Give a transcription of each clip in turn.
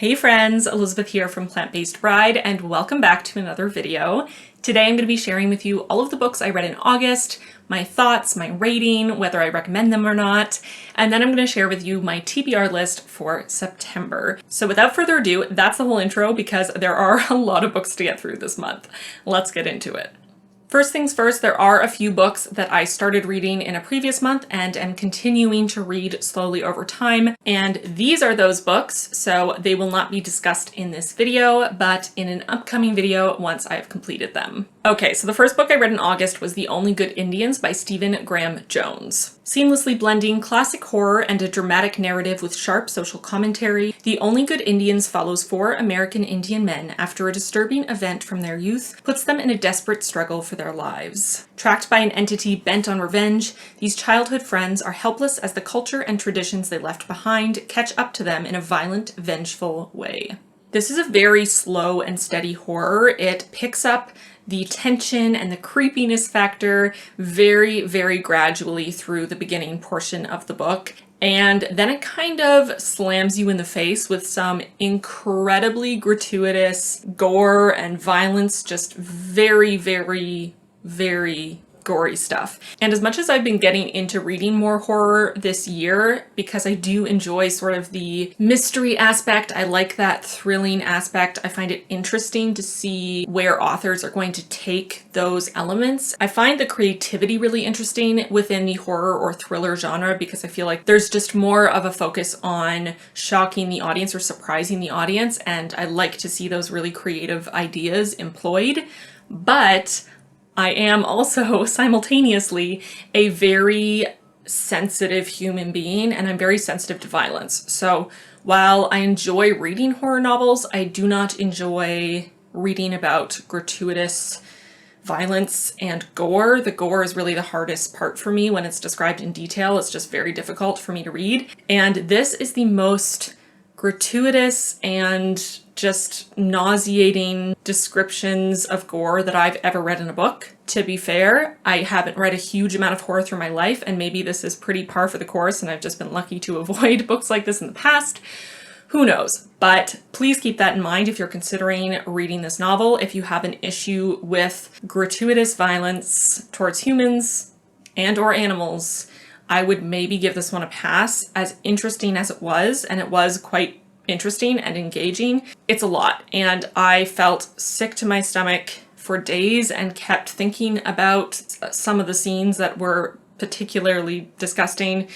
Hey friends, Elizabeth here from Plant-Based Bride, and welcome back to another video. Today I'm going to be sharing with you all of the books I read in August, my thoughts, my rating, whether I recommend them or not, and then I'm going to share with you my TBR list for September. So without further ado, that's the whole intro because there are a lot of books to get through this month. Let's get into it. First things first, there are a few books that I started reading in a previous month and am continuing to read slowly over time. And these are those books, so they will not be discussed in this video, but in an upcoming video once I have completed them. Okay, so the first book I read in August was The Only Good Indians by Stephen Graham Jones. Seamlessly blending classic horror and a dramatic narrative with sharp social commentary, The Only Good Indians follows 4 American Indian men after a disturbing event from their youth puts them in a desperate struggle for their lives. Tracked by an entity bent on revenge, these childhood friends are helpless as the culture and traditions they left behind catch up to them in a violent, vengeful way. This is a very slow and steady horror. It picks up the tension and the creepiness factor very, very gradually through the beginning portion of the book. And then it kind of slams you in the face with some incredibly gratuitous gore and violence, just very, very, very gory stuff. And as much as I've been getting into reading more horror this year, because I do enjoy sort of the mystery aspect, I like that thrilling aspect, I find it interesting to see where authors are going to take those elements. I find the creativity really interesting within the horror or thriller genre because I feel like there's just more of a focus on shocking the audience or surprising the audience, and I like to see those really creative ideas employed. But I am also simultaneously a very sensitive human being, and I'm very sensitive to violence. So while I enjoy reading horror novels, I do not enjoy reading about gratuitous violence and gore. The gore is really the hardest part for me when it's described in detail. It's just very difficult for me to read. And this is the most gratuitous and just nauseating descriptions of gore that I've ever read in a book. To be fair, I haven't read a huge amount of horror through my life, and maybe this is pretty par for the course and I've just been lucky to avoid books like this in the past. Who knows? But please keep that in mind if you're considering reading this novel. If you have an issue with gratuitous violence towards humans and or animals, I would maybe give this one a pass. As interesting as it was, and it was quite interesting and engaging, it's a lot. And I felt sick to my stomach for days and kept thinking about some of the scenes that were particularly disgusting.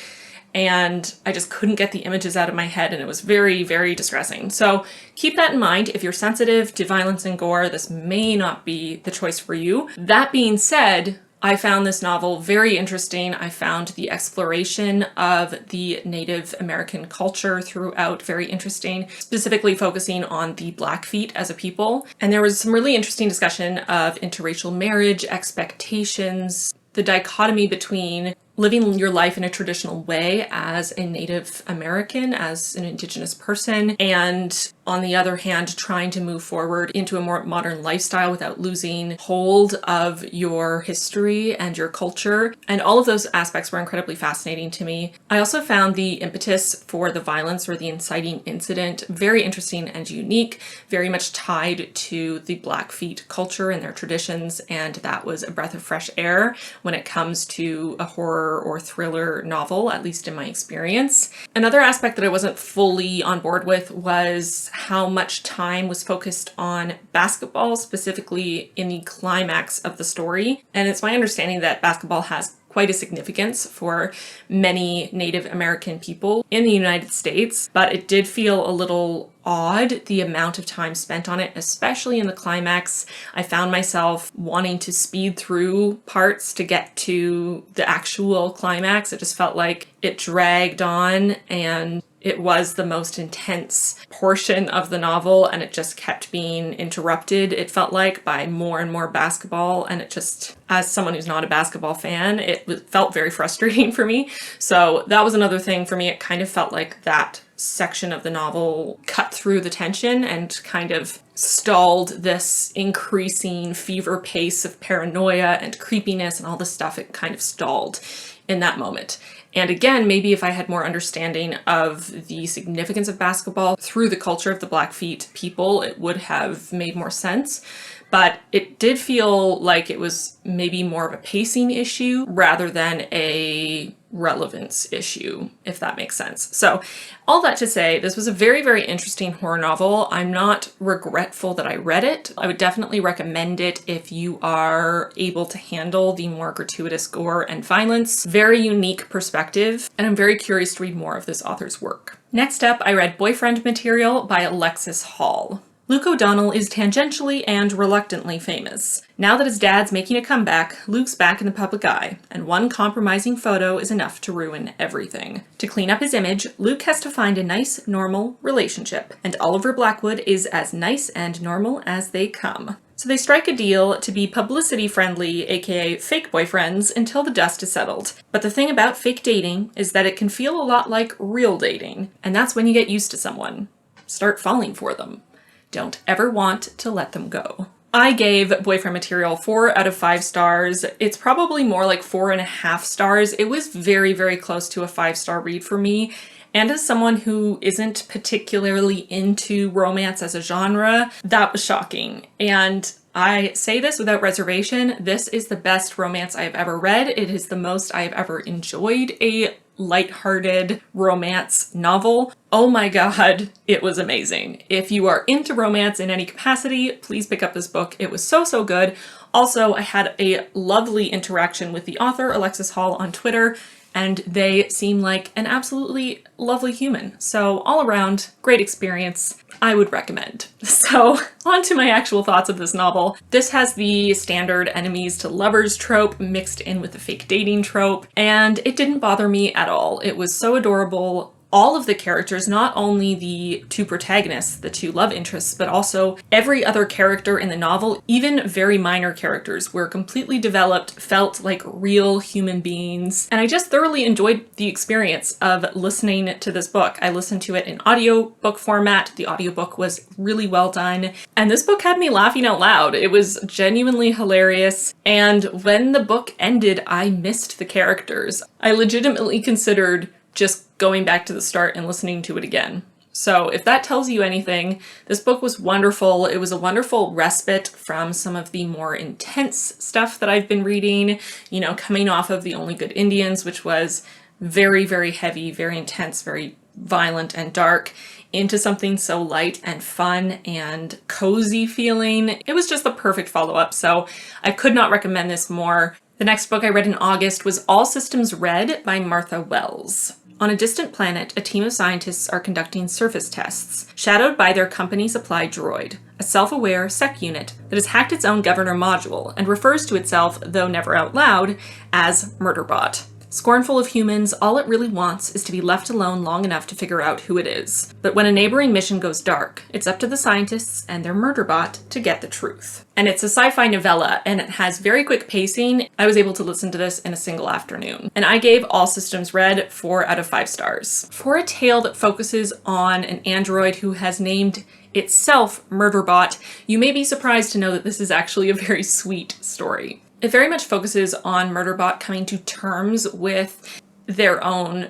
And I just couldn't get the images out of my head, and it was very, very distressing. So keep that in mind. If you're sensitive to violence and gore, this may not be the choice for you. That being said, I found this novel very interesting. I found the exploration of the Native American culture throughout very interesting, specifically focusing on the Blackfeet as a people. And there was some really interesting discussion of interracial marriage, expectations, the dichotomy between living your life in a traditional way as a Native American, as an Indigenous person, and on the other hand, trying to move forward into a more modern lifestyle without losing hold of your history and your culture. And all of those aspects were incredibly fascinating to me. I also found the impetus for the violence or the inciting incident very interesting and unique, very much tied to the Blackfeet culture and their traditions, and that was a breath of fresh air when it comes to a horror or thriller novel, at least in my experience. Another aspect that I wasn't fully on board with was how much time was focused on basketball, specifically in the climax of the story. And it's my understanding that basketball has quite a significance for many Native American people in the United States, but it did feel a little odd, the amount of time spent on it, especially in the climax. I found myself wanting to speed through parts to get to the actual climax. It just felt like it dragged on, and it was the most intense portion of the novel, and it just kept being interrupted, it felt like, by more and more basketball. And it just, as someone who's not a basketball fan, it felt very frustrating for me. So that was another thing for me. It kind of felt like that section of the novel cut through the tension and kind of stalled this increasing fever pace of paranoia and creepiness and all this stuff. It kind of stalled in that moment. And again, maybe if I had more understanding of the significance of basketball through the culture of the Blackfeet people, it would have made more sense. But it did feel like it was maybe more of a pacing issue rather than a relevance issue, if that makes sense. So all that to say, this was a very, very interesting horror novel. I'm not regretful that I read it. I would definitely recommend it if you are able to handle the more gratuitous gore and violence. Very unique perspective, and I'm very curious to read more of this author's work. Next up, I read Boyfriend Material by Alexis Hall. Luke O'Donnell is tangentially and reluctantly famous. Now that his dad's making a comeback, Luke's back in the public eye, and one compromising photo is enough to ruin everything. To clean up his image, Luke has to find a nice, normal relationship, and Oliver Blackwood is as nice and normal as they come. So they strike a deal to be publicity friendly, aka fake boyfriends, until the dust is settled. But the thing about fake dating is that it can feel a lot like real dating, and that's when you get used to someone. Start falling for them. Don't ever want to let them go. I gave Boyfriend Material 4 out of 5 stars. It's probably more like 4.5 stars. It was very, very close to a 5-star read for me. And as someone who isn't particularly into romance as a genre, that was shocking. And I say this without reservation. This is the best romance I have ever read. It is the most I have ever enjoyed a lighthearted romance novel. Oh my god, it was amazing. If you are into romance in any capacity, please pick up this book. It was so, so good. Also, I had a lovely interaction with the author, Alexis Hall, on Twitter, and they seem like an absolutely lovely human. So all around, great experience. I would recommend. So on to my actual thoughts of this novel. This has the standard enemies to lovers trope mixed in with the fake dating trope, and it didn't bother me at all. It was so adorable. All of the characters, not only the two protagonists, the two love interests, but also every other character in the novel, even very minor characters, were completely developed, felt like real human beings. And I just thoroughly enjoyed the experience of listening to this book. I listened to it in audiobook format. The audiobook was really well done. And this book had me laughing out loud. It was genuinely hilarious. And when the book ended, I missed the characters. I legitimately considered just going back to the start and listening to it again. So if that tells you anything, this book was wonderful. It was a wonderful respite from some of the more intense stuff that I've been reading, you know, coming off of The Only Good Indians, which was very, very heavy, very intense, very violent and dark, into something so light and fun and cozy feeling. It was just the perfect follow-up, so I could not recommend this more. The next book I read in August was All Systems Red by Martha Wells. On a distant planet, a team of scientists are conducting surface tests, shadowed by their company-supplied droid, a self-aware sec unit that has hacked its own governor module and refers to itself, though never out loud, as Murderbot. Scornful of humans, all it really wants is to be left alone long enough to figure out who it is. But when a neighboring mission goes dark, it's up to the scientists and their Murderbot to get the truth. And it's a sci-fi novella, and it has very quick pacing. I was able to listen to this in a single afternoon. And I gave All Systems Red 4 out of 5 stars. For a tale that focuses on an android who has named itself Murderbot, you may be surprised to know that this is actually a very sweet story. It very much focuses on Murderbot coming to terms with their own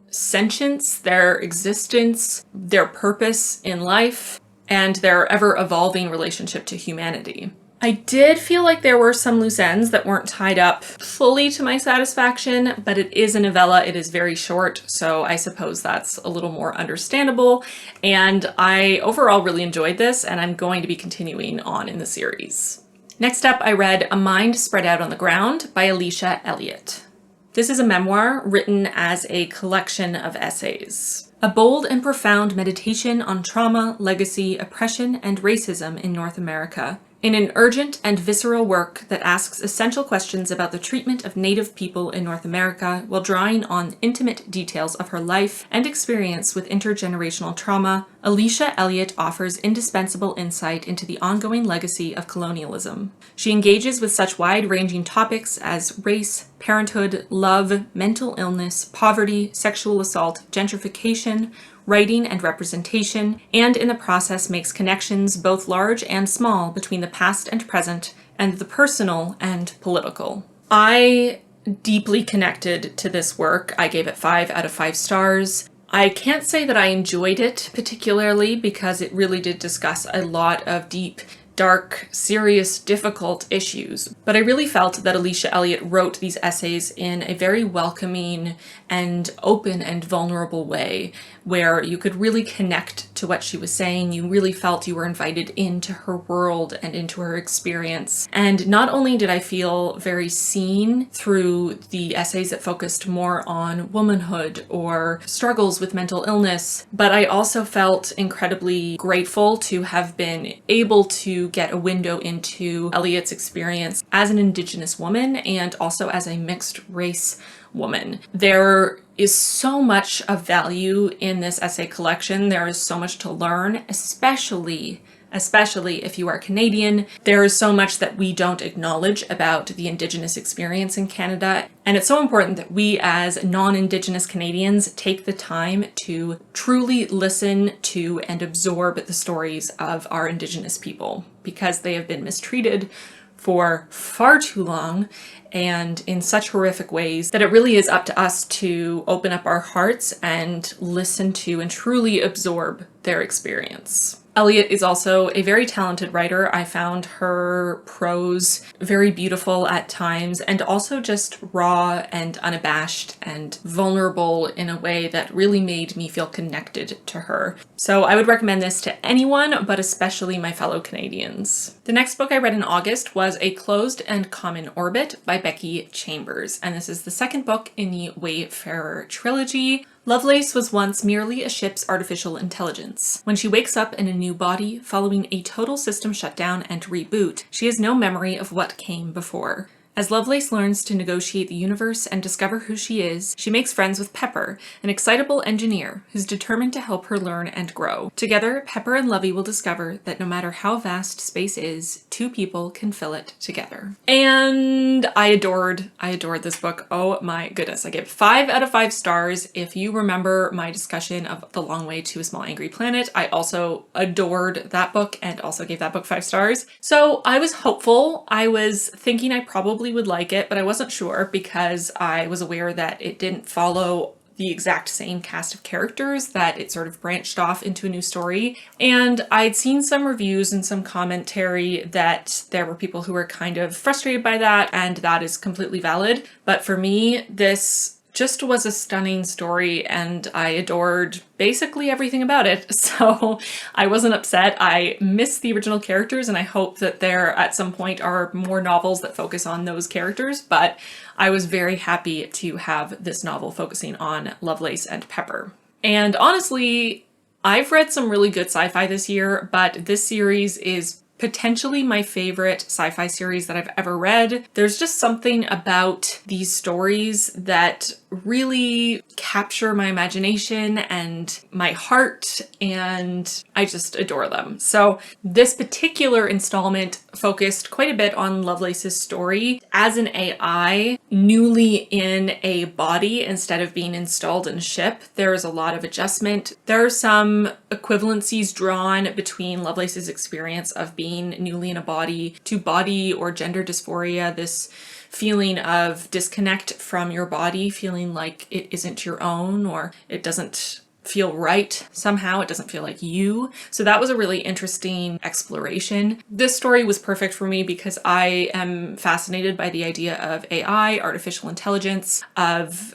sentience, their existence, their purpose in life, and their ever-evolving relationship to humanity. I did feel like there were some loose ends that weren't tied up fully to my satisfaction, but it is a novella, it is very short, so I suppose that's a little more understandable, and I overall really enjoyed this, and I'm going to be continuing on in the series. Next up, I read A Mind Spread Out on the Ground by Alicia Elliott. This is a memoir written as a collection of essays. A bold and profound meditation on trauma, legacy, oppression, and racism in North America. In an urgent and visceral work that asks essential questions about the treatment of Native people in North America while drawing on intimate details of her life and experience with intergenerational trauma, Alicia Elliott offers indispensable insight into the ongoing legacy of colonialism. She engages with such wide-ranging topics as race, parenthood, love, mental illness, poverty, sexual assault, gentrification, writing and representation, and in the process makes connections both large and small between the past and present, and the personal and political. I deeply connected to this work. I gave it 5 out of 5 stars. I can't say that I enjoyed it particularly because it really did discuss a lot of deep, dark, serious, difficult issues. But I really felt that Alicia Elliott wrote these essays in a very welcoming and open and vulnerable way where you could really connect to what she was saying. You really felt you were invited into her world and into her experience. And not only did I feel very seen through the essays that focused more on womanhood or struggles with mental illness, but I also felt incredibly grateful to have been able to get a window into Elliott's experience as an Indigenous woman and also as a mixed race woman. There is so much of value in this essay collection. There is so much to learn, especially if you are Canadian. There is so much that we don't acknowledge about the Indigenous experience in Canada. And it's so important that we as non-Indigenous Canadians take the time to truly listen to and absorb the stories of our Indigenous people because they have been mistreated for far too long and in such horrific ways that it really is up to us to open up our hearts and listen to and truly absorb their experience. Elliott is also a very talented writer. I found her prose very beautiful at times and also just raw and unabashed and vulnerable in a way that really made me feel connected to her. So I would recommend this to anyone, but especially my fellow Canadians. The next book I read in August was A Closed and Common Orbit by Becky Chambers, and this is the second book in the Wayfarer trilogy. Lovelace was once merely a ship's artificial intelligence. When she wakes up in a new body, following a total system shutdown and reboot, she has no memory of what came before. As Lovelace learns to negotiate the universe and discover who she is, she makes friends with Pepper, an excitable engineer who's determined to help her learn and grow. Together, Pepper and Lovey will discover that no matter how vast space is, two people can fill it together. And I adored this book. Oh my goodness. I gave 5 out of 5 stars. If you remember my discussion of The Long Way to a Small Angry Planet, I also adored that book and also gave that book 5 stars. So I was hopeful. I was thinking I probably would like it, but I wasn't sure because I was aware that it didn't follow the exact same cast of characters, that it sort of branched off into a new story. And I'd seen some reviews and some commentary that there were people who were kind of frustrated by that, and that is completely valid. But for me, this just was a stunning story and I adored basically everything about it. So I wasn't upset. I miss the original characters and I hope that there at some point are more novels that focus on those characters, but I was very happy to have this novel focusing on Lovelace and Pepper. And honestly, I've read some really good sci-fi this year, but this series is potentially my favorite sci-fi series that I've ever read. There's just something about these stories that really capture my imagination and my heart, and I just adore them. So this particular installment focused quite a bit on Lovelace's story as an AI, newly in a body instead of being installed in a ship. There is a lot of adjustment. There are some equivalencies drawn between Lovelace's experience of being newly in a body to body or gender dysphoria, this feeling of disconnect from your body, feeling like it isn't your own or it doesn't feel right somehow, it doesn't feel like you. So that was a really interesting exploration. This story was perfect for me because I am fascinated by the idea of AI, artificial intelligence, of,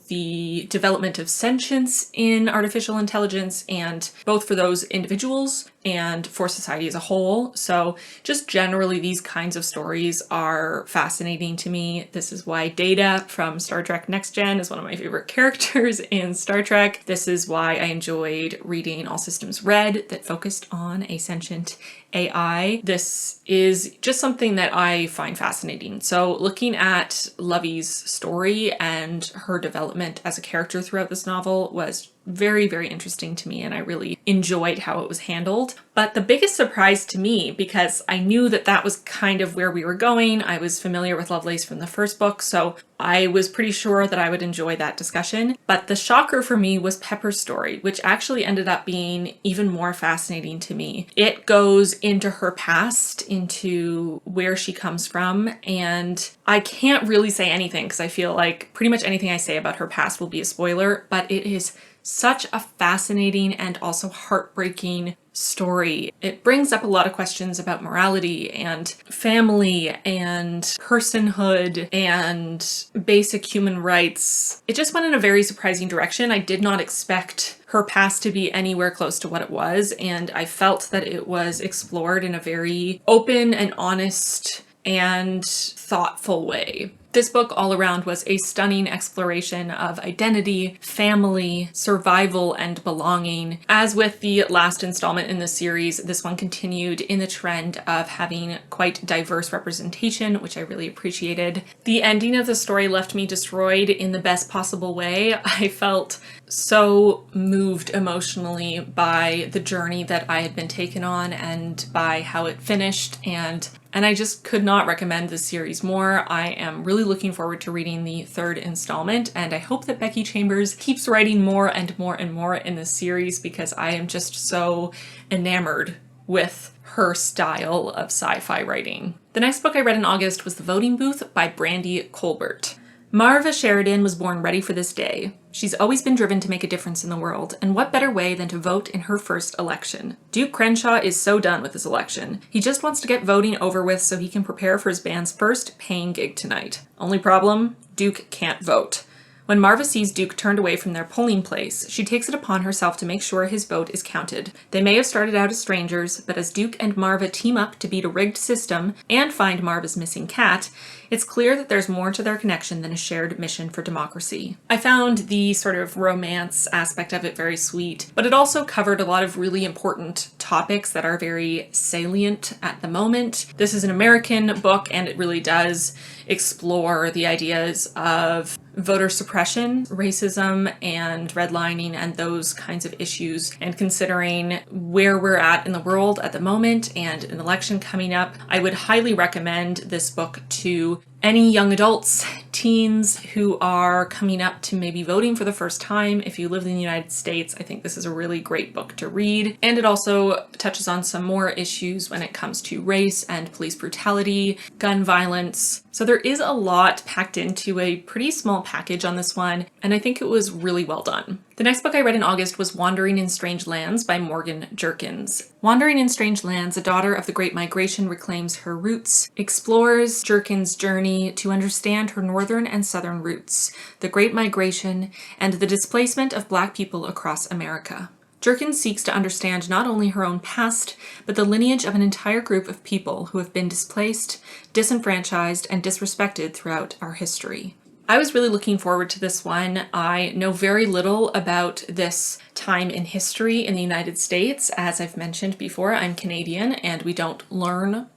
the development of sentience in artificial intelligence, and both for those individuals and for society as a whole. So just generally these kinds of stories are fascinating to me. This is why Data from Star Trek Next Gen is one of my favorite characters in Star Trek. This is why I enjoyed reading All Systems Red that focused on a sentient AI. This is just something that I find fascinating. So looking at Lovey's story and her development as a character throughout this novel was very, very interesting to me, and I really enjoyed how it was handled. But the biggest surprise to me, because I knew that that was kind of where we were going, I was familiar with Lovelace from the first book, so I was pretty sure that I would enjoy that discussion. But the shocker for me was Pepper's story, which actually ended up being even more fascinating to me. It goes into her past, into where she comes from, and I can't really say anything because I feel like pretty much anything I say about her past will be a spoiler, but it is such a fascinating and also heartbreaking story. It brings up a lot of questions about morality and family and personhood and basic human rights. It just went in a very surprising direction. I did not expect her past to be anywhere close to what it was, and I felt that it was explored in a very open and honest and thoughtful way. This book all around was a stunning exploration of identity, family, survival, and belonging. As with the last installment in the series, this one continued in the trend of having quite diverse representation, which I really appreciated. The ending of the story left me destroyed in the best possible way. I felt so moved emotionally by the journey that I had been taken on and by how it finished, and I just could not recommend this series more. I am really looking forward to reading the third installment, and I hope that Becky Chambers keeps writing more and more and more in this series because I am just so enamored with her style of sci-fi writing. The next book I read in August was The Voting Booth by Brandy Colbert. Marva Sheridan was born ready for this day. She's always been driven to make a difference in the world, and what better way than to vote in her first election? Duke Crenshaw is so done with this election. He just wants to get voting over with so he can prepare for his band's first paying gig tonight. Only problem? Duke can't vote. When Marva sees Duke turned away from their polling place, she takes it upon herself to make sure his vote is counted. They may have started out as strangers, but as Duke and Marva team up to beat a rigged system and find Marva's missing cat, it's clear that there's more to their connection than a shared mission for democracy. I found the sort of romance aspect of it very sweet, but it also covered a lot of really important topics that are very salient at the moment. This is an American book, and it really does explore the ideas of voter suppression, racism, and redlining, and those kinds of issues. And considering where we're at in the world at the moment and an election coming up, I would highly recommend this book to any young adults, teens who are coming up to maybe voting for the first time. If you live in the United States, I think this is a really great book to read. And it also touches on some more issues when it comes to race and police brutality, gun violence. So there is a lot packed into a pretty small package on this one, and I think it was really well done. The next book I read in August was Wandering in Strange Lands by Morgan Jerkins. Wandering in Strange Lands, a daughter of the Great Migration reclaims her roots, explores Jerkins' journey to understand her northern and southern roots, the Great Migration, and the displacement of Black people across America. Jerkins seeks to understand not only her own past, but the lineage of an entire group of people who have been displaced, disenfranchised, and disrespected throughout our history. I was really looking forward to this one. I know very little about this time in history in the United States. As I've mentioned before, I'm Canadian, and we don't learn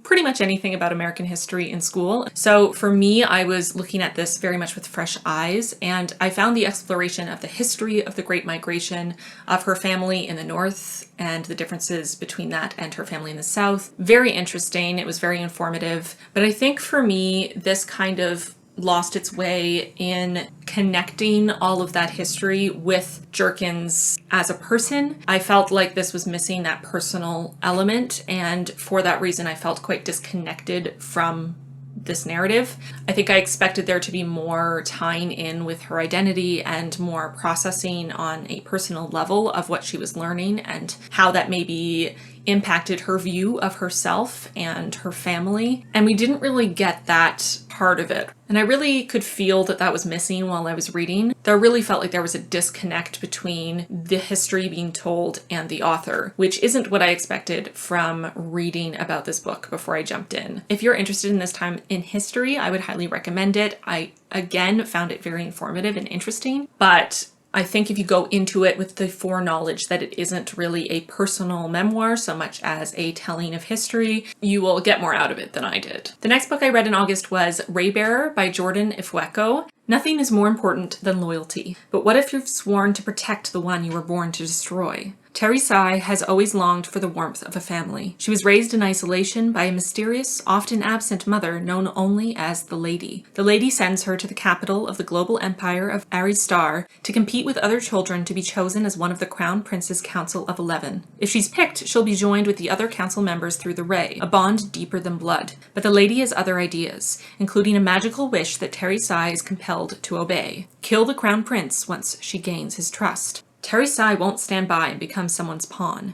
pretty much anything about American history in school. So for me, I was looking at this very much with fresh eyes, and I found the exploration of the history of the Great Migration, of her family in the North, and the differences between that and her family in the South very interesting. It was very informative. But I think for me, this kind of lost its way in connecting all of that history with Jerkins as a person. I felt like this was missing that personal element, and for that reason I felt quite disconnected from this narrative. I think I expected there to be more tying in with her identity and more processing on a personal level of what she was learning and how that maybe impacted her view of herself and her family. And we didn't really get that part of it. And I really could feel that that was missing while I was reading. There really felt like there was a disconnect between the history being told and the author, which isn't what I expected from reading about this book before I jumped in. If you're interested in this time in history, I would highly recommend it. I, again, found it very informative and interesting, but I think if you go into it with the foreknowledge that it isn't really a personal memoir so much as a telling of history, you will get more out of it than I did. The next book I read in August was Raybearer by Jordan Ifueko. Nothing is more important than loyalty. But what if you've sworn to protect the one you were born to destroy? Terry Sai has always longed for the warmth of a family. She was raised in isolation by a mysterious, often absent mother known only as the Lady. The Lady sends her to the capital of the global empire of Aristar to compete with other children to be chosen as one of the Crown Prince's Council of 11. If she's picked, she'll be joined with the other council members through the Ray, a bond deeper than blood. But the Lady has other ideas, including a magical wish that Terry Sai is compelled to obey. Kill the Crown Prince once she gains his trust. Terry Sai won't stand by and become someone's pawn,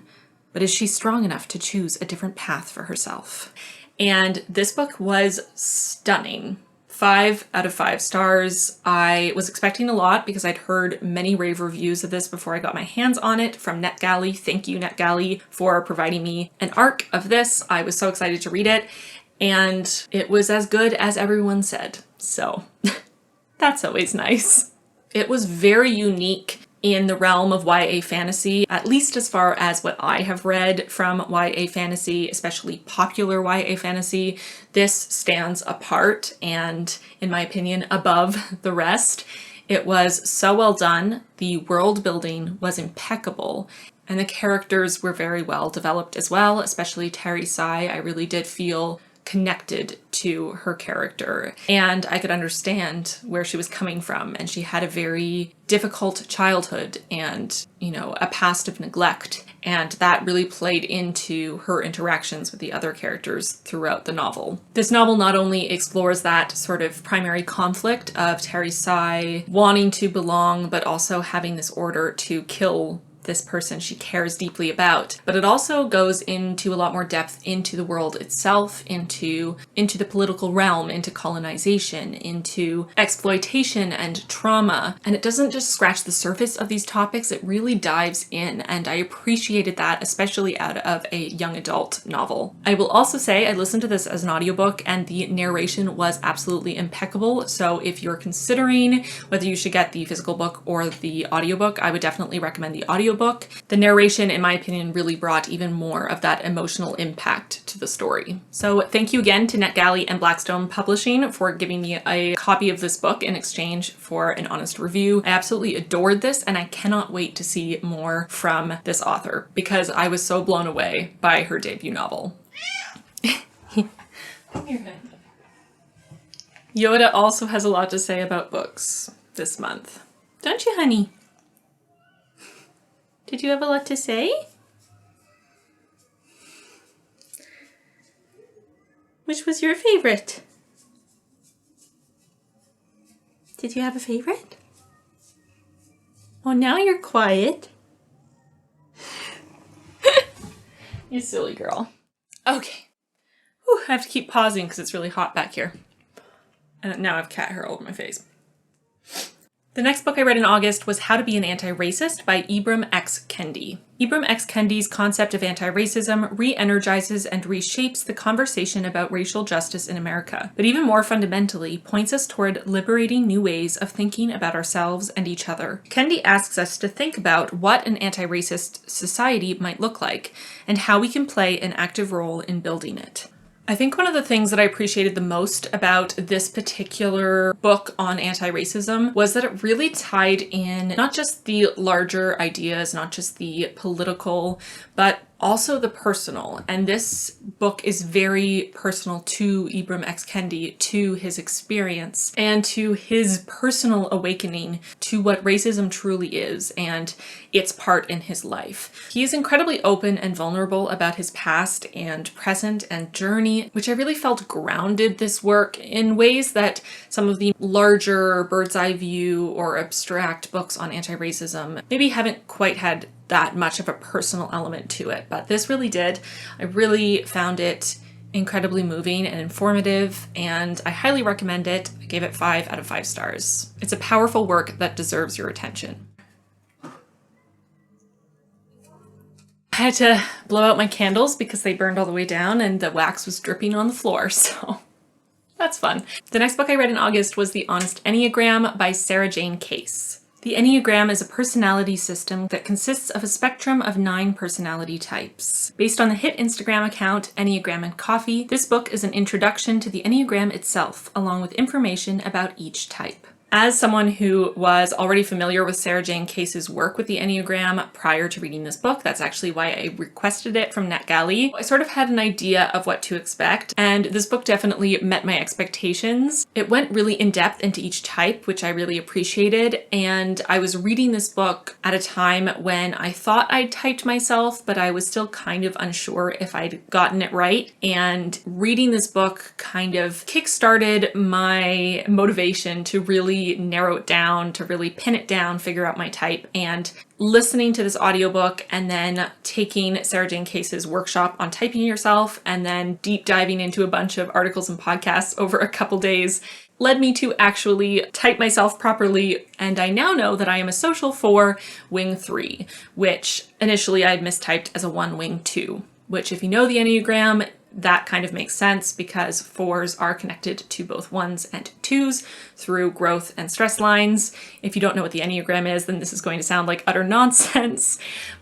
but is she strong enough to choose a different path for herself? And this book was stunning. 5 out of 5 stars. I was expecting a lot because I'd heard many rave reviews of this before I got my hands on it from NetGalley. Thank you, NetGalley, for providing me an arc of this. I was so excited to read it, and it was as good as everyone said. So that's always nice. It was very unique in the realm of YA fantasy, at least as far as what I have read from YA fantasy, especially popular YA fantasy. This stands apart and, in my opinion, above the rest. It was so well done. The world building was impeccable, and the characters were very well developed as well, especially Terry Sai. I really did feel connected to her character, and I could understand where she was coming from, and she had a very difficult childhood and, a past of neglect, and that really played into her interactions with the other characters throughout the novel. This novel not only explores that sort of primary conflict of Terry Sai wanting to belong, but also having this order to kill this person she cares deeply about, but it also goes into a lot more depth into the world itself, into the political realm, into colonization, into exploitation and trauma. And it doesn't just scratch the surface of these topics, it really dives in, and I appreciated that, especially out of a young adult novel. I will also say I listened to this as an audiobook, and the narration was absolutely impeccable. So if you're considering whether you should get the physical book or the audiobook, I would definitely recommend the audiobook. The narration, in my opinion, really brought even more of that emotional impact to the story. So thank you again to NetGalley and Blackstone Publishing for giving me a copy of this book in exchange for an honest review. I absolutely adored this, and I cannot wait to see more from this author because I was so blown away by her debut novel. Yoda also has a lot to say about books this month. Don't you, honey? Did you have a lot to say? Which was your favorite? Did you have a favorite? Oh, now you're quiet. You silly girl. Okay. Whew, I have to keep pausing because it's really hot back here. And now I have cat hair all over my face. The next book I read in August was How to Be an Anti-Racist by Ibram X. Kendi. Ibram X. Kendi's concept of anti-racism re-energizes and reshapes the conversation about racial justice in America, but even more fundamentally points us toward liberating new ways of thinking about ourselves and each other. Kendi asks us to think about what an anti-racist society might look like and how we can play an active role in building it. I think one of the things that I appreciated the most about this particular book on anti-racism was that it really tied in not just the larger ideas, not just the political, but also the personal. And this book is very personal to Ibram X. Kendi, to his experience, and to his personal awakening to what racism truly is and its part in his life. He is incredibly open and vulnerable about his past and present and journey, which I really felt grounded this work in ways that some of the larger bird's eye view or abstract books on anti-racism maybe haven't quite had that much of a personal element to it, but this really did. I really found it incredibly moving and informative, and I highly recommend it. I gave it 5 out of 5 stars. It's a powerful work that deserves your attention. I had to blow out my candles because they burned all the way down and the wax was dripping on the floor, so that's fun. The next book I read in August was The Honest Enneagram by Sarajane Case. The Enneagram is a personality system that consists of a spectrum of 9 personality types. Based on the hit Instagram account Enneagram and Coffee, this book is an introduction to the Enneagram itself, along with information about each type. As someone who was already familiar with Sarajane Case's work with the Enneagram prior to reading this book, that's actually why I requested it from NetGalley, I sort of had an idea of what to expect, and this book definitely met my expectations. It went really in depth into each type, which I really appreciated, and I was reading this book at a time when I thought I'd typed myself, but I was still kind of unsure if I'd gotten it right, and reading this book kind of kickstarted my motivation to really narrow it down, to really pin it down, figure out my type, and listening to this audiobook and then taking Sarajane Case's workshop on typing yourself and then deep diving into a bunch of articles and podcasts over a couple days led me to actually type myself properly, and I now know that I am a social 4 wing 3, which initially I'd mistyped as a 1 wing 2, which if you know the Enneagram, that kind of makes sense because 4s are connected to both 1s and 2s through growth and stress lines. If you don't know what the Enneagram is, then this is going to sound like utter nonsense.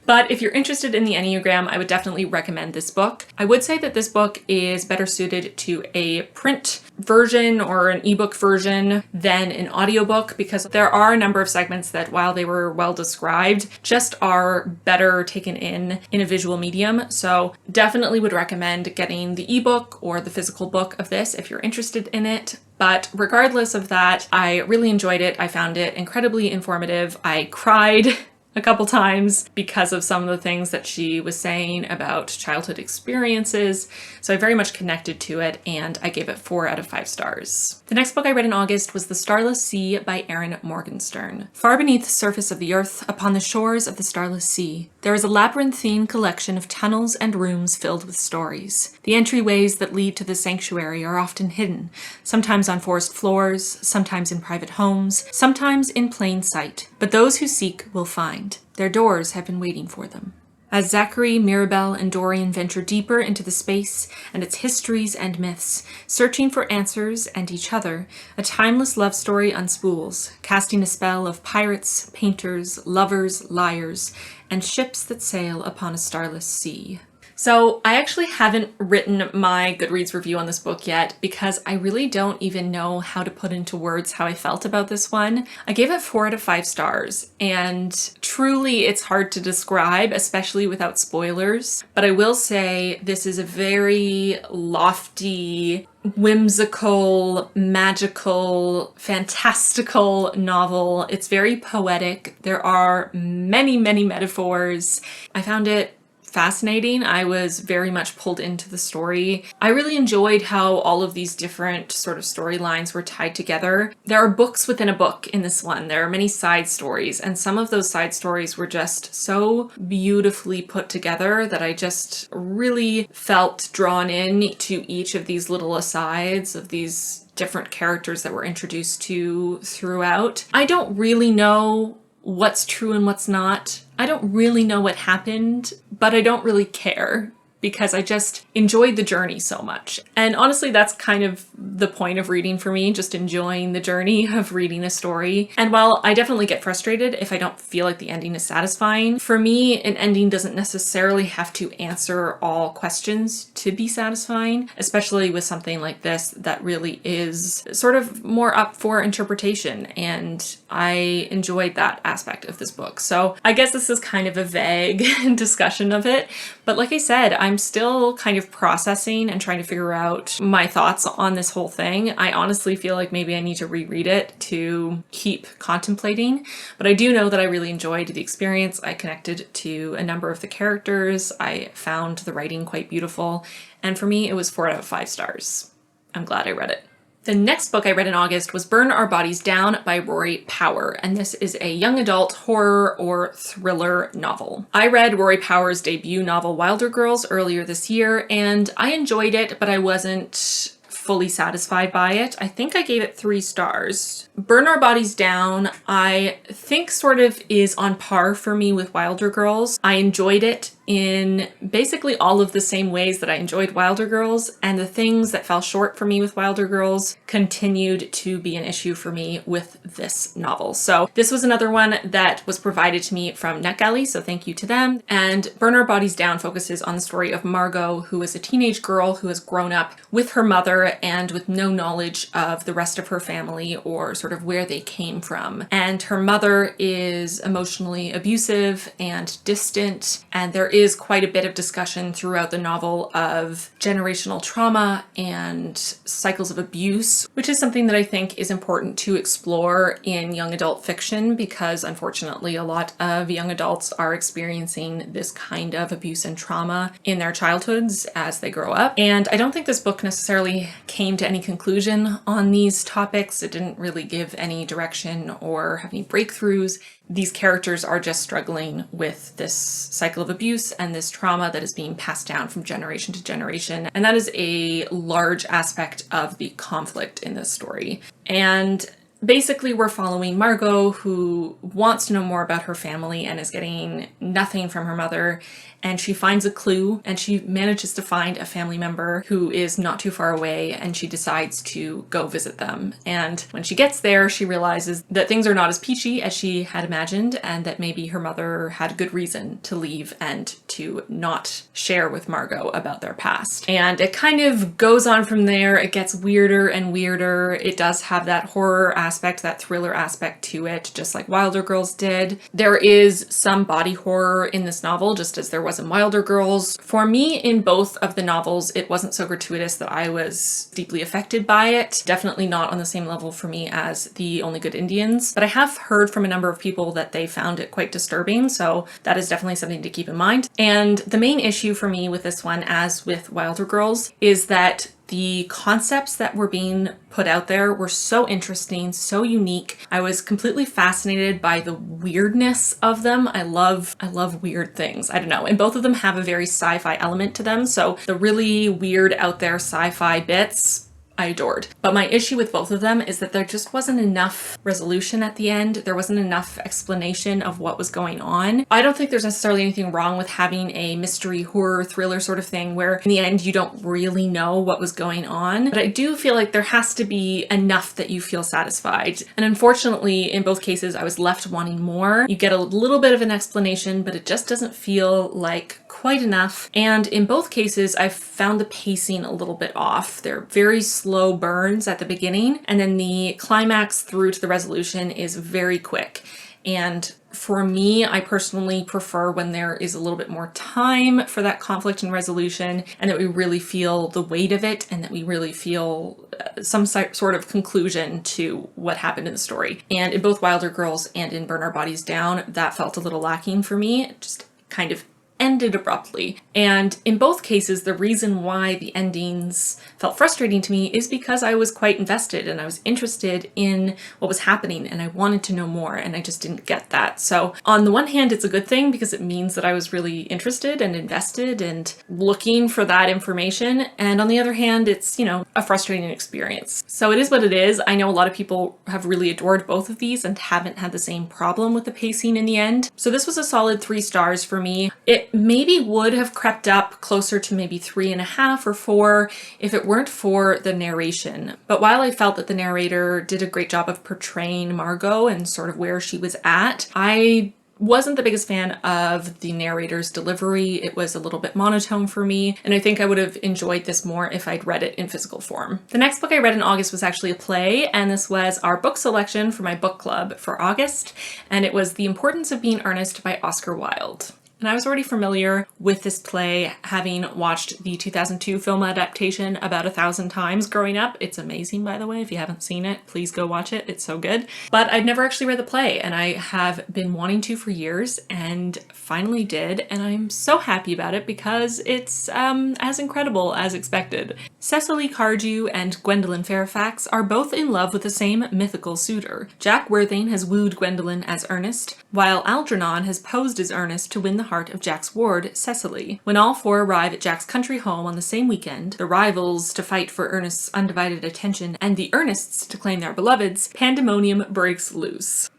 But if you're interested in the Enneagram, I would definitely recommend this book. I would say that this book is better suited to a print version or an ebook version than an audiobook because there are a number of segments that, while they were well described, just are better taken in a visual medium. So definitely would recommend getting the ebook or the physical book of this if you're interested in it. But regardless of that, I really enjoyed it. I found it incredibly informative. I cried a couple times because of some of the things that she was saying about childhood experiences. So I very much connected to it and I gave it 4 out of 5 stars. The next book I read in August was The Starless Sea by Erin Morgenstern. Far beneath the surface of the earth, upon the shores of the Starless Sea, there is a labyrinthine collection of tunnels and rooms filled with stories. The entryways that lead to the sanctuary are often hidden, sometimes on forest floors, sometimes in private homes, sometimes in plain sight. But those who seek will find. Their doors have been waiting for them. As Zachary, Mirabelle, and Dorian venture deeper into the space and its histories and myths, searching for answers and each other, a timeless love story unspools, casting a spell of pirates, painters, lovers, liars, and ships that sail upon a starless sea. So I actually haven't written my Goodreads review on this book yet because I really don't even know how to put into words how I felt about this one. I gave it 4 out of 5 stars, and truly it's hard to describe, especially without spoilers. But I will say this is a very lofty, whimsical, magical, fantastical novel. It's very poetic. There are many, many metaphors. I found it fascinating. I was very much pulled into the story. I really enjoyed how all of these different sort of storylines were tied together. There are books within a book in this one. There are many side stories, and some of those side stories were just so beautifully put together that I just really felt drawn in to each of these little asides of these different characters that were introduced to throughout. I don't really know what's true and what's not. I don't really know what happened, but I don't really care because I just enjoyed the journey so much. And honestly, that's kind of the point of reading for me, just enjoying the journey of reading a story. And while I definitely get frustrated if I don't feel like the ending is satisfying, for me, an ending doesn't necessarily have to answer all questions to be satisfying, especially with something like this that really is sort of more up for interpretation. And I enjoyed that aspect of this book. So I guess this is kind of a vague discussion of it. But like I said, I'm still kind of processing and trying to figure out my thoughts on this whole thing. I honestly feel like maybe I need to reread it to keep contemplating, but I do know that I really enjoyed the experience. I connected to a number of the characters. I found the writing quite beautiful, and for me, it was 4 out of 5 stars. I'm glad I read it. The next book I read in August was Burn Our Bodies Down by Rory Power, and this is a young adult horror or thriller novel. I read Rory Power's debut novel Wilder Girls earlier this year, and I enjoyed it, but I wasn't fully satisfied by it. I think I gave it 3 stars. Burn Our Bodies Down, I think sort of is on par for me with Wilder Girls. I enjoyed it in basically all of the same ways that I enjoyed Wilder Girls, and the things that fell short for me with Wilder Girls continued to be an issue for me with this novel. So this was another one that was provided to me from NetGalley, so thank you to them. And Burn Our Bodies Down focuses on the story of Margot, who is a teenage girl who has grown up with her mother and with no knowledge of the rest of her family or sort of where they came from. And her mother is emotionally abusive and distant, and there is quite a bit of discussion throughout the novel of generational trauma and cycles of abuse, which is something that I think is important to explore in young adult fiction, because unfortunately a lot of young adults are experiencing this kind of abuse and trauma in their childhoods as they grow up. And I don't think this book necessarily came to any conclusion on these topics. It didn't really give any direction or have any breakthroughs. These characters are just struggling with this cycle of abuse and this trauma that is being passed down from generation to generation. And that is a large aspect of the conflict in this story. And basically, we're following Margot, who wants to know more about her family and is getting nothing from her mother. And she finds a clue, and she manages to find a family member who is not too far away, and she decides to go visit them. And when she gets there, she realizes that things are not as peachy as she had imagined, and that maybe her mother had a good reason to leave and to not share with Margot about their past. And it kind of goes on from there. It gets weirder and weirder. It does have that horror aspect, that thriller aspect to it, just like Wilder Girls did. There is some body horror in this novel, just as there was in Wilder Girls. For me, in both of the novels, it wasn't so gratuitous that I was deeply affected by it. Definitely not on the same level for me as The Only Good Indians, but I have heard from a number of people that they found it quite disturbing, so that is definitely something to keep in mind. And the main issue for me with this one, as with Wilder Girls, is that the concepts that were being put out there were so interesting, so unique. I was completely fascinated by the weirdness of them. I love weird things. I don't know. And both of them have a very sci-fi element to them. So the really weird out there sci-fi bits I adored. But my issue with both of them is that there just wasn't enough resolution at the end. There wasn't enough explanation of what was going on. I don't think there's necessarily anything wrong with having a mystery horror thriller sort of thing where in the end you don't really know what was going on. But I do feel like there has to be enough that you feel satisfied. And unfortunately, in both cases, I was left wanting more. You get a little bit of an explanation, but it just doesn't feel like quite enough. And in both cases, I found the pacing a little bit off. They're very slow burns at the beginning, and then the climax through to the resolution is very quick. And for me, I personally prefer when there is a little bit more time for that conflict and resolution, and that we really feel the weight of it, and that we really feel some sort of conclusion to what happened in the story. And in both Wilder Girls and in Burn Our Bodies Down, that felt a little lacking for me. It just kind of ended abruptly. And in both cases, the reason why the endings felt frustrating to me is because I was quite invested and I was interested in what was happening and I wanted to know more, and I just didn't get that. So on the one hand, it's a good thing because it means that I was really interested and invested and looking for that information. And on the other hand, it's, you know, a frustrating experience. So it is what it is. I know a lot of people have really adored both of these and haven't had the same problem with the pacing in the end. So this was a solid 3 stars for me. It maybe would have crept up closer to maybe 3.5 or 4 if it weren't for the narration. But while I felt that the narrator did a great job of portraying Margot and sort of where she was at, I wasn't the biggest fan of the narrator's delivery. It was a little bit monotone for me, and I think I would have enjoyed this more if I'd read it in physical form. The next book I read in August was actually a play, and this was our book selection for my book club for August, and it was The Importance of Being Earnest by Oscar Wilde. And I was already familiar with this play, having watched the 2002 film adaptation about 1,000 times growing up. It's amazing, by the way. If you haven't seen it, please go watch it. It's so good. But I'd never actually read the play, and I have been wanting to for years, and finally did, and I'm so happy about it because it's as incredible as expected. Cecily Cardew and Gwendolyn Fairfax are both in love with the same mythical suitor. Jack Worthing has wooed Gwendolyn as Ernest, while Algernon has posed as Ernest to win the heart of Jack's ward, Cecily. When all 4 arrive at Jack's country home on the same weekend, the rivals to fight for Ernest's undivided attention and the Earnests to claim their beloveds, pandemonium breaks loose.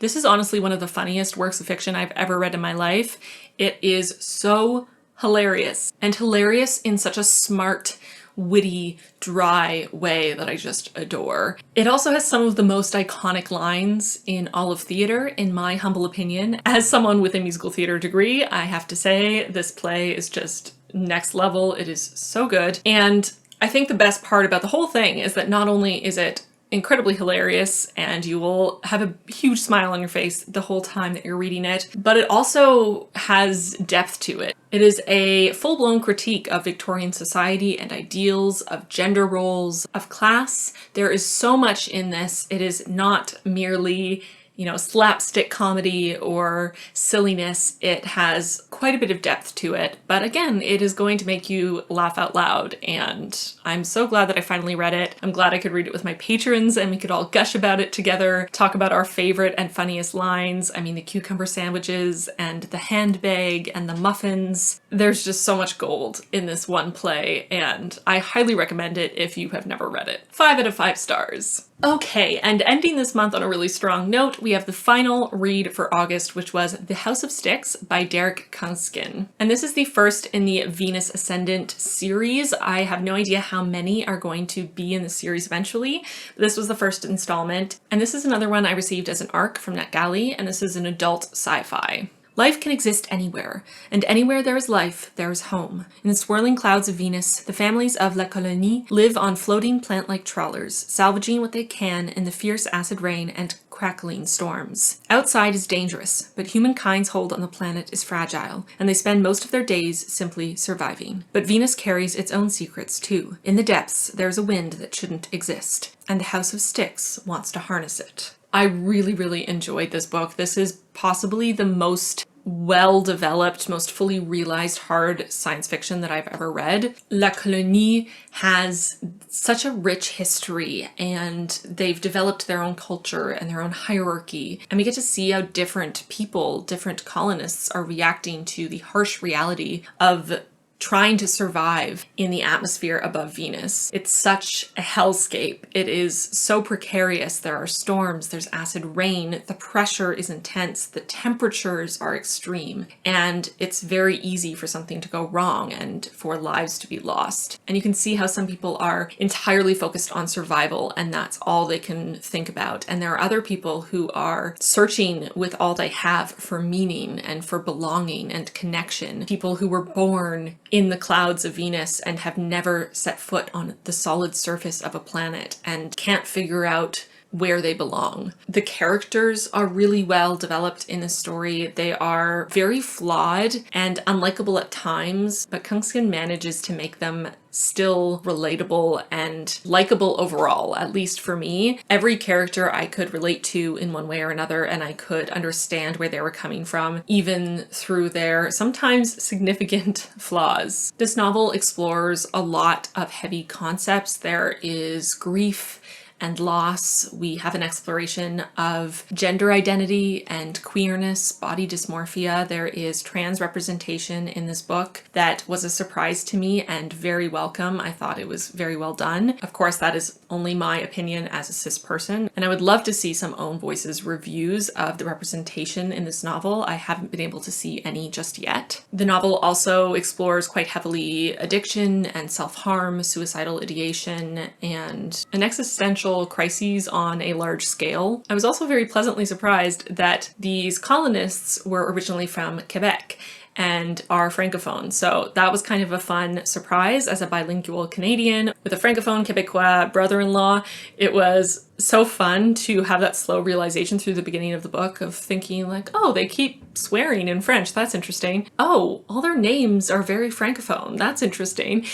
This is honestly one of the funniest works of fiction I've ever read in my life. It is so hilarious, and hilarious in such a smart, witty, dry way that I just adore. It also has some of the most iconic lines in all of theater, in my humble opinion. As someone with a musical theater degree, I have to say this play is just next level. It is so good. And I think the best part about the whole thing is that not only is it incredibly hilarious and you will have a huge smile on your face the whole time that you're reading it, but it also has depth to it. It is a full-blown critique of Victorian society and ideals, of gender roles, of class. There is so much in this. It is not merely, you know, slapstick comedy or silliness. It has quite a bit of depth to it, but again, it is going to make you laugh out loud, and I'm so glad that I finally read it. I'm glad I could read it with my patrons and we could all gush about it together, talk about our favorite and funniest lines. I mean, the cucumber sandwiches and the handbag and the muffins. There's just so much gold in this one play, and I highly recommend it if you have never read it. 5 out of 5 stars. Okay, and ending this month on a really strong note, we have the final read for August, which was The House of Styx by Derek Kunsken. And this is the first in the Venus Ascendant series. I have no idea how many are going to be in the series eventually, but this was the first installment. And this is another one I received as an ARC from NetGalley, and this is an adult sci-fi. Life can exist anywhere, and anywhere there is life, there is home. In the swirling clouds of Venus, the families of La Colonie live on floating plant-like trawlers, salvaging what they can in the fierce acid rain and crackling storms. Outside is dangerous, but humankind's hold on the planet is fragile, and they spend most of their days simply surviving. But Venus carries its own secrets too. In the depths, there's a wind that shouldn't exist, and the House of Styx wants to harness it. I really, really enjoyed this book. This is possibly the most well-developed, most fully realized hard science fiction that I've ever read. La Colonie has such a rich history, and they've developed their own culture and their own hierarchy, and we get to see how different people, different colonists are reacting to the harsh reality of trying to survive in the atmosphere above Venus. It's such a hellscape. It is so precarious. There are storms, there's acid rain, the pressure is intense, the temperatures are extreme, and it's very easy for something to go wrong and for lives to be lost. And you can see how some people are entirely focused on survival, and that's all they can think about. And there are other people who are searching with all they have for meaning and for belonging and connection. People who were born in the clouds of Venus and have never set foot on the solid surface of a planet and can't figure out where they belong. The characters are really well developed in this story. They are very flawed and unlikable at times, but Kunsken manages to make them still relatable and likable overall, at least for me. Every character I could relate to in one way or another, and I could understand where they were coming from, even through their sometimes significant flaws. This novel explores a lot of heavy concepts. There is grief and loss. We have an exploration of gender identity and queerness, body dysmorphia. There is trans representation in this book that was a surprise to me and very welcome. I thought it was very well done. Of course, that is only my opinion as a cis person, and I would love to see some Own Voices reviews of the representation in this novel. I haven't been able to see any just yet. The novel also explores quite heavily addiction and self-harm, suicidal ideation, and an existential crises on a large scale. I was also very pleasantly surprised that these colonists were originally from Quebec and are francophone. So that was kind of a fun surprise as a bilingual Canadian with a francophone Quebecois brother-in-law. It was so fun to have that slow realization through the beginning of the book of thinking like, oh, they keep swearing in French. That's interesting. Oh, all their names are very francophone. That's interesting.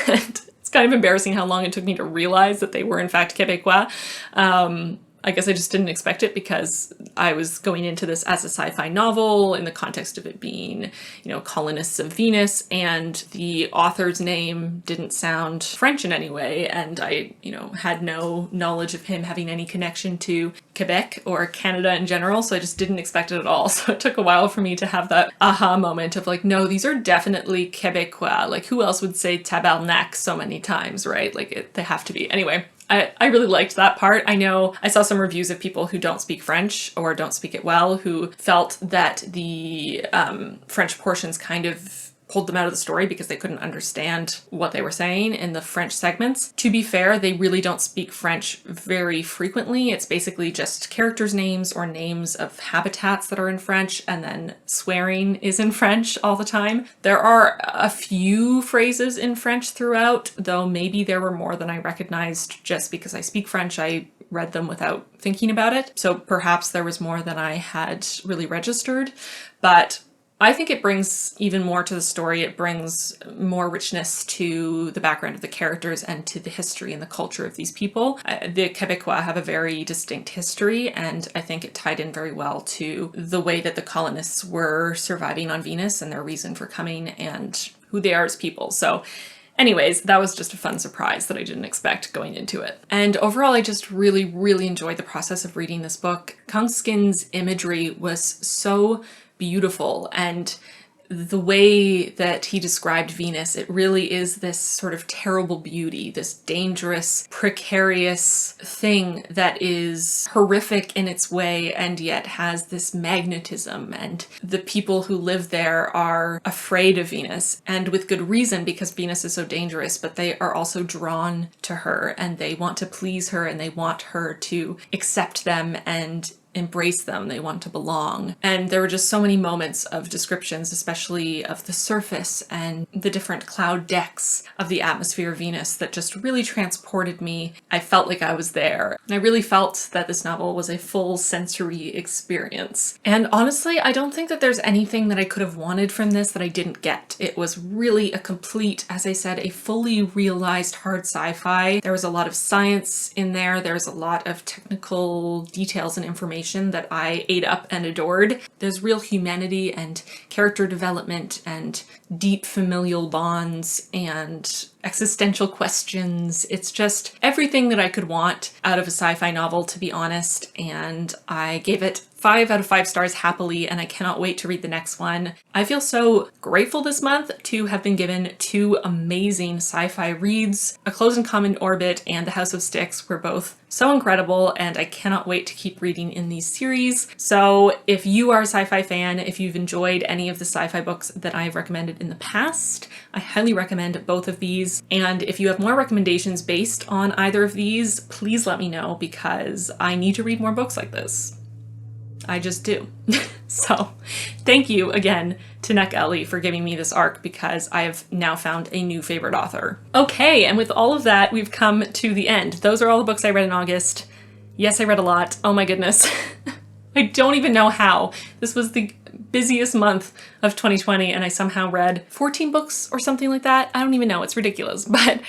And it's kind of embarrassing how long it took me to realize that they were in fact Quebecois. I guess I just didn't expect it because I was going into this as a sci-fi novel in the context of it being, you know, colonists of Venus, and the author's name didn't sound French in any way, and I, you know, had no knowledge of him having any connection to Quebec or Canada in general, so I just didn't expect it at all. So it took a while for me to have that aha moment of like, no, these are definitely Quebecois. Like, who else would say tabarnak so many times, right? Like, they have to be. Anyway, I really liked that part. I know I saw some reviews of people who don't speak French or don't speak it well who felt that the French portions kind of pulled them out of the story because they couldn't understand what they were saying in the French segments. To be fair, they really don't speak French very frequently. It's basically just characters' names or names of habitats that are in French, and then swearing is in French all the time. There are a few phrases in French throughout, though maybe there were more than I recognized just because I speak French. I read them without thinking about it. So perhaps there was more than I had really registered, but I think it brings even more to the story. It brings more richness to the background of the characters and to the history and the culture of these people. The Quebecois have a very distinct history, and I think it tied in very well to the way that the colonists were surviving on Venus and their reason for coming and who they are as people. So anyways, that was just a fun surprise that I didn't expect going into it. And overall, I just really, really enjoyed the process of reading this book. Kunsken's imagery was so beautiful, and the way that he described Venus, it really is this sort of terrible beauty, this dangerous, precarious thing that is horrific in its way and yet has this magnetism, and the people who live there are afraid of Venus, and with good reason, because Venus is so dangerous, but they are also drawn to her and they want to please her and they want her to accept them and embrace them. They want to belong. And there were just so many moments of descriptions, especially of the surface and the different cloud decks of the atmosphere of Venus, that just really transported me. I felt like I was there. And I really felt that this novel was a full sensory experience. And honestly, I don't think that there's anything that I could have wanted from this that I didn't get. It was really a complete, as I said, a fully realized hard sci-fi. There was a lot of science in there. There's a lot of technical details and information that I ate up and adored. There's real humanity and character development and deep familial bonds and existential questions. It's just everything that I could want out of a sci-fi novel, to be honest, and I gave it 5 out of 5 stars happily, and I cannot wait to read the next one. I feel so grateful this month to have been given 2 amazing sci-fi reads. A Close and Common Orbit and The House of Styx were both so incredible, and I cannot wait to keep reading in these series. So if you are a sci-fi fan, if you've enjoyed any of the sci-fi books that I've recommended in the past, I highly recommend both of these. And if you have more recommendations based on either of these, please let me know, because I need to read more books like this. I just do. So thank you again to Neck Ellie for giving me this arc, because I have now found a new favorite author. Okay, and with all of that, we've come to the end. Those are all the books I read in August. Yes, I read a lot. Oh my goodness. I don't even know how. This was the busiest month of 2020 and I somehow read 14 books or something like that. I don't even know, it's ridiculous, but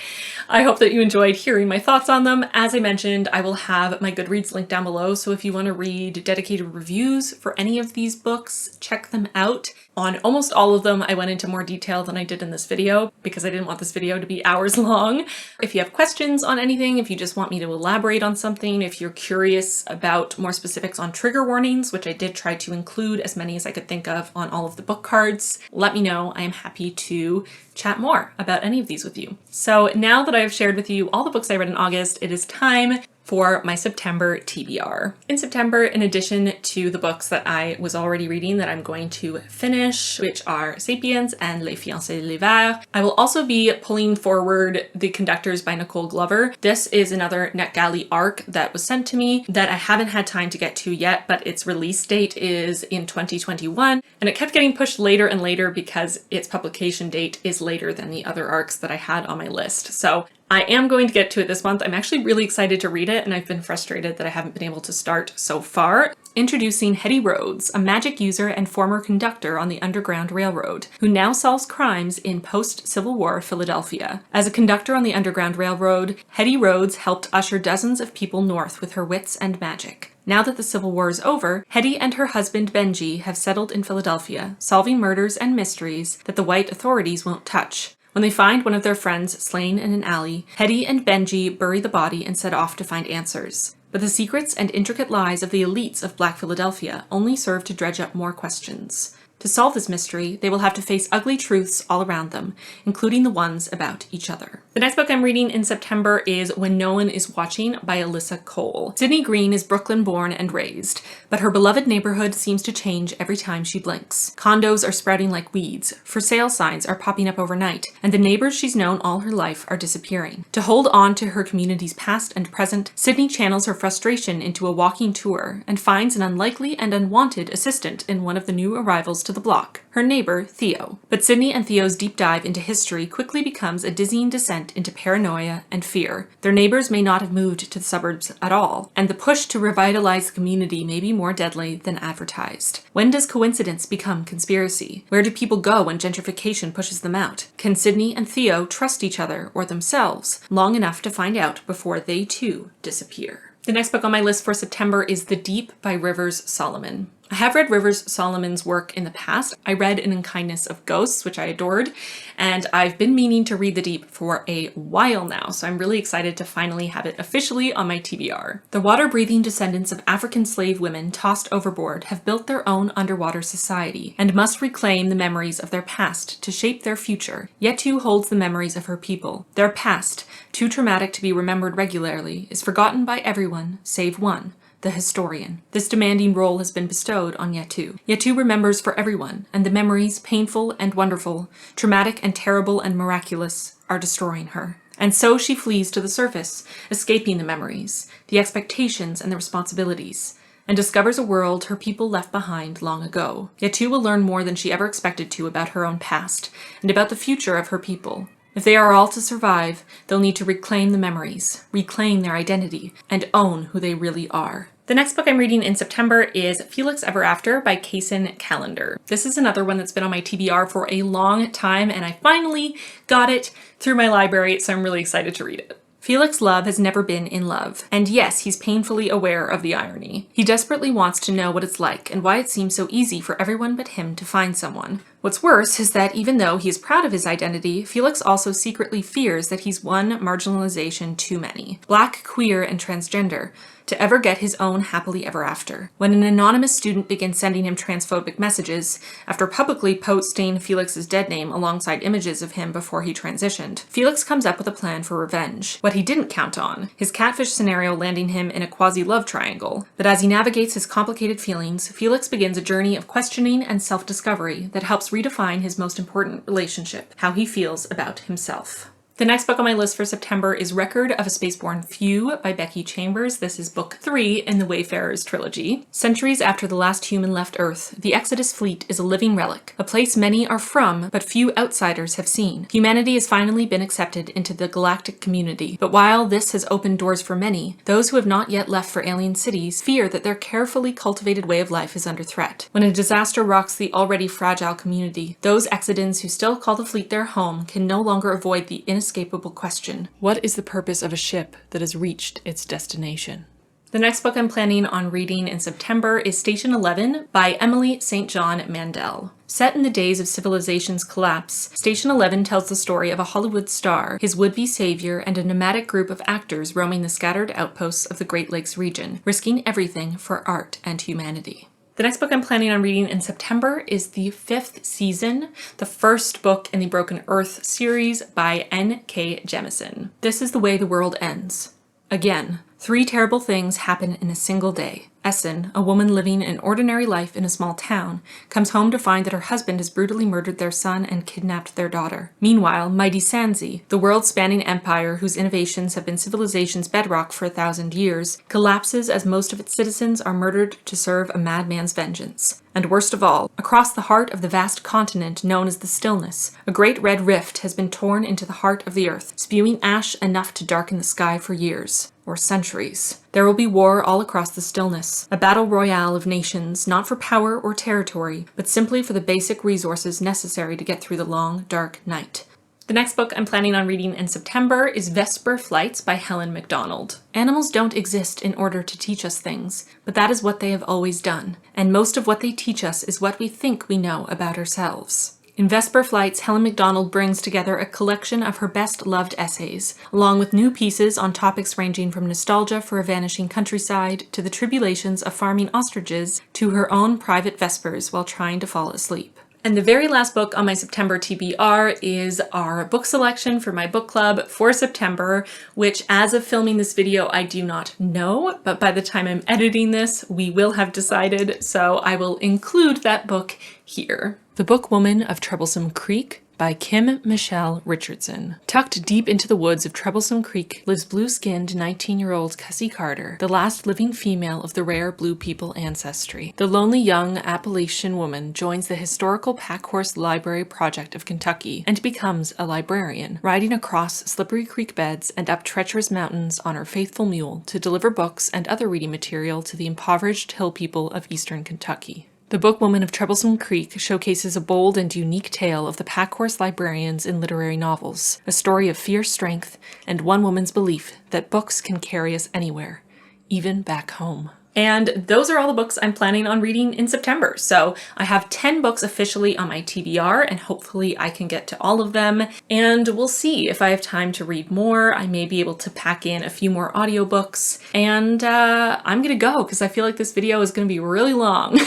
I hope that you enjoyed hearing my thoughts on them. As I mentioned, I will have my Goodreads link down below, so if you want to read dedicated reviews for any of these books, check them out. On almost all of them, I went into more detail than I did in this video because I didn't want this video to be hours long. If you have questions on anything, if you just want me to elaborate on something, if you're curious about more specifics on trigger warnings, which I did try to include as many as I could think of on all of the book cards, let me know. I am happy to chat more about any of these with you. So now that I've shared with you all the books I read in August, it is time for my September TBR. In September, in addition to the books that I was already reading that I'm going to finish, which are Sapiens and Les Fiancés de l'Hiver, I will also be pulling forward The Conductors by Nicole Glover. This is another NetGalley arc that was sent to me that I haven't had time to get to yet, but its release date is in 2021, and it kept getting pushed later and later because its publication date is later than the other arcs that I had on my list. So I am going to get to it this month. I'm actually really excited to read it, and I've been frustrated that I haven't been able to start so far. Introducing Hetty Rhodes, a magic user and former conductor on the Underground Railroad, who now solves crimes in post-Civil War Philadelphia. As a conductor on the Underground Railroad, Hetty Rhodes helped usher dozens of people north with her wits and magic. Now that the Civil War is over, Hetty and her husband Benji have settled in Philadelphia, solving murders and mysteries that the white authorities won't touch. When they find one of their friends slain in an alley, Hetty and Benji bury the body and set off to find answers. But the secrets and intricate lies of the elites of Black Philadelphia only serve to dredge up more questions. To solve this mystery, they will have to face ugly truths all around them, including the ones about each other. The next book I'm reading in September is When No One Is Watching by Alyssa Cole. Sydney Green is Brooklyn-born and raised, but her beloved neighborhood seems to change every time she blinks. Condos are sprouting like weeds, for sale signs are popping up overnight, and the neighbors she's known all her life are disappearing. To hold on to her community's past and present, Sydney channels her frustration into a walking tour and finds an unlikely and unwanted assistant in one of the new arrivals to the block, her neighbor, Theo. But Sydney and Theo's deep dive into history quickly becomes a dizzying descent into paranoia and fear. Their neighbors may not have moved to the suburbs at all, and the push to revitalize the community may be more deadly than advertised. When does coincidence become conspiracy? Where do people go when gentrification pushes them out? Can Sydney and Theo trust each other or themselves long enough to find out before they too disappear? The next book on my list for September is The Deep by Rivers Solomon. I have read Rivers Solomon's work in the past. I read In Kindness of Ghosts, which I adored, and I've been meaning to read The Deep for a while now, so I'm really excited to finally have it officially on my TBR. The water-breathing descendants of African slave women tossed overboard have built their own underwater society and must reclaim the memories of their past to shape their future. Yetu holds the memories of her people. Their past, too traumatic to be remembered regularly, is forgotten by everyone save one, the historian. This demanding role has been bestowed on Yetu. Yetu remembers for everyone, and the memories, painful and wonderful, traumatic and terrible and miraculous, are destroying her. And so she flees to the surface, escaping the memories, the expectations and the responsibilities, and discovers a world her people left behind long ago. Yetu will learn more than she ever expected to about her own past, and about the future of her people. If they are all to survive, they'll need to reclaim the memories, reclaim their identity, and own who they really are. The next book I'm reading in September is Felix Ever After by Kaysen Callender. This is another one that's been on my TBR for a long time, and I finally got it through my library, so I'm really excited to read it. Felix Love has never been in love, and yes, he's painfully aware of the irony. He desperately wants to know what it's like and why it seems so easy for everyone but him to find someone. What's worse is that even though he is proud of his identity, Felix also secretly fears that he's one marginalization too many, Black, queer, and transgender, to ever get his own happily ever after. When an anonymous student begins sending him transphobic messages, after publicly posting Felix's dead name alongside images of him before he transitioned, Felix comes up with a plan for revenge. What he didn't count on, his catfish scenario landing him in a quasi-love triangle. But as he navigates his complicated feelings, Felix begins a journey of questioning and self-discovery that helps redefine his most important relationship, how he feels about himself. The next book on my list for September is Record of a Spaceborne Few by Becky Chambers. This is book 3 in the Wayfarers trilogy. Centuries after the last human left Earth, the Exodus fleet is a living relic, a place many are from but few outsiders have seen. Humanity has finally been accepted into the galactic community, but while this has opened doors for many, those who have not yet left for alien cities fear that their carefully cultivated way of life is under threat. When a disaster rocks the already fragile community, those Exodans who still call the fleet their home can no longer avoid the inescapable question: what is the purpose of a ship that has reached its destination? The next book I'm planning on reading in September is Station 11 by Emily St. John Mandel. Set in the days of civilization's collapse, Station 11 tells the story of a Hollywood star, his would-be savior, and a nomadic group of actors roaming the scattered outposts of the Great Lakes region, risking everything for art and humanity. The next book I'm planning on reading in September is the 5th season, the first book in the Broken Earth series by N.K. Jemisin. This is the way the world ends. Again, 3 terrible things happen in a single day. Essen, a woman living an ordinary life in a small town, comes home to find that her husband has brutally murdered their son and kidnapped their daughter. Meanwhile, mighty Sanzi, the world-spanning empire whose innovations have been civilization's bedrock for 1,000 years, collapses as most of its citizens are murdered to serve a madman's vengeance. And worst of all, across the heart of the vast continent known as the Stillness, a great red rift has been torn into the heart of the earth, spewing ash enough to darken the sky for years, or centuries. There will be war all across the Stillness, a battle royale of nations, not for power or territory, but simply for the basic resources necessary to get through the long, dark night. The next book I'm planning on reading in September is Vesper Flights by Helen MacDonald. Animals don't exist in order to teach us things, but that is what they have always done, and most of what they teach us is what we think we know about ourselves. In Vesper Flights, Helen Macdonald brings together a collection of her best-loved essays, along with new pieces on topics ranging from nostalgia for a vanishing countryside to the tribulations of farming ostriches to her own private vespers while trying to fall asleep. And the very last book on my September TBR is our book selection for my book club for September, which as of filming this video, I do not know, but by the time I'm editing this, we will have decided, so I will include that book here. The Book Woman of Troublesome Creek by Kim Michelle Richardson. Tucked deep into the woods of Troublesome Creek lives blue-skinned 19-year-old Cussie Carter, the last living female of the rare Blue people ancestry. The lonely young Appalachian woman joins the historical Packhorse Library Project of Kentucky and becomes a librarian, riding across slippery creek beds and up treacherous mountains on her faithful mule to deliver books and other reading material to the impoverished hill people of eastern Kentucky. The Book Woman of Troublesome Creek showcases a bold and unique tale of the Packhorse librarians in literary novels, a story of fierce strength and one woman's belief that books can carry us anywhere, even back home. And those are all the books I'm planning on reading in September. So I have 10 books officially on my TBR, and hopefully I can get to all of them. And we'll see if I have time to read more. I may be able to pack in a few more audiobooks. And I'm gonna go because I feel like this video is gonna be really long.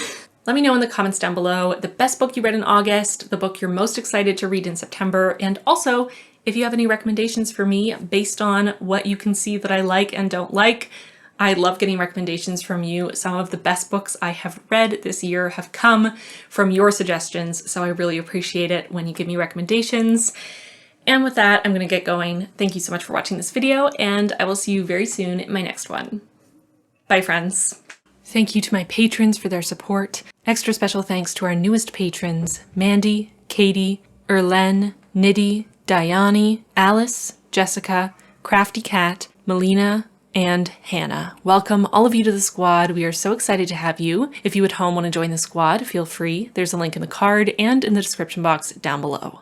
Let me know in the comments down below the best book you read in August, the book you're most excited to read in September, and also if you have any recommendations for me based on what you can see that I like and don't like. I love getting recommendations from you. Some of the best books I have read this year have come from your suggestions, so I really appreciate it when you give me recommendations. And with that, I'm gonna get going. Thank you so much for watching this video, and I will see you very soon in my next one. Bye, friends. Thank you to my patrons for their support. Extra special thanks to our newest patrons, Mandy, Katie, Erlen, Niddy, Diane, Alice, Jessica, Crafty Cat, Melina, and Hannah. Welcome all of you to the squad. We are so excited to have you. If you at home want to join the squad, feel free. There's a link in the card and in the description box down below.